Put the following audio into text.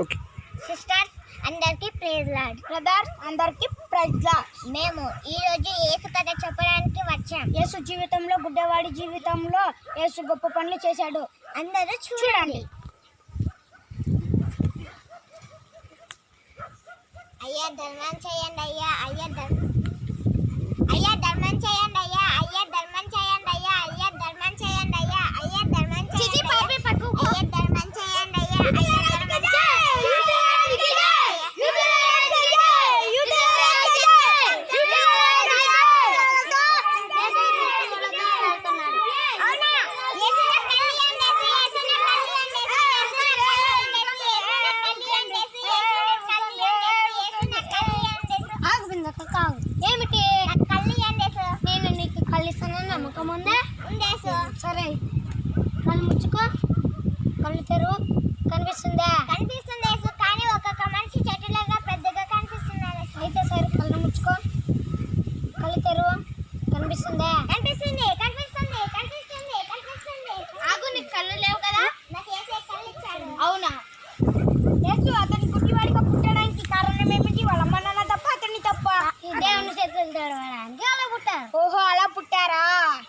Okay. Sisters అందరికి praise lord, brothers అందరికి praise lord. మేము ఈ రోజు యేసు కథ చెప్పడానికి వచ్చాం. యేసు జీవితంలో, గుడ్డవాడి జీవితంలో యేసు గొప్ప పనులు చేశాడు. అందరూ చూడండి. అయ్యా ధర్మం చేయండి అయ్యా, అయ్యా ధర్మం చేయండి అయ్యా, అయ్యా ధర్మం చేయండి అయ్యా, అయ్యా ధర్మం చేయండి అయ్యా, అయ్యా ధర్మం చేయండి అయ్యా, అయ్యా ధర్మం చేయండి అయ్యా, అయ్యా ఏమిటి నేను నీకు కలిస్తాను నమ్మకం ఉందా? సరే, కళ్ళు ముచ్చుకో, కళ్ళు తెరువు. కనిపిస్తుందా? కనిపిస్తుంది కానీ ఒక్కొక్క మనిషి చెట్టులాగా పెద్దగా కనిపిస్తున్నారు. అయితే సరే, కళ్ళు ముచ్చుకో, కళ్ళు తెరువు. కనిపిస్తుందా? కనిపిస్తుంది కనిపిస్తుంది కనిపిస్తుంది కనిపిస్తుంది. ఆగు, నీకు కళ్ళు లేవు కదా? నాకు యేసే కళ్ళు ఇచ్చాడు. అవునా? యేసు అతని గుడ్డివాడిగా పుట్టడానికి కారణం ఏమిటి? వాళ్ళ అమ్మ నాన్న తప్ప, అతన్ని తప్ప? దేవుని చేతులు తెరవడానికి అలా పుట్టారు. ఓ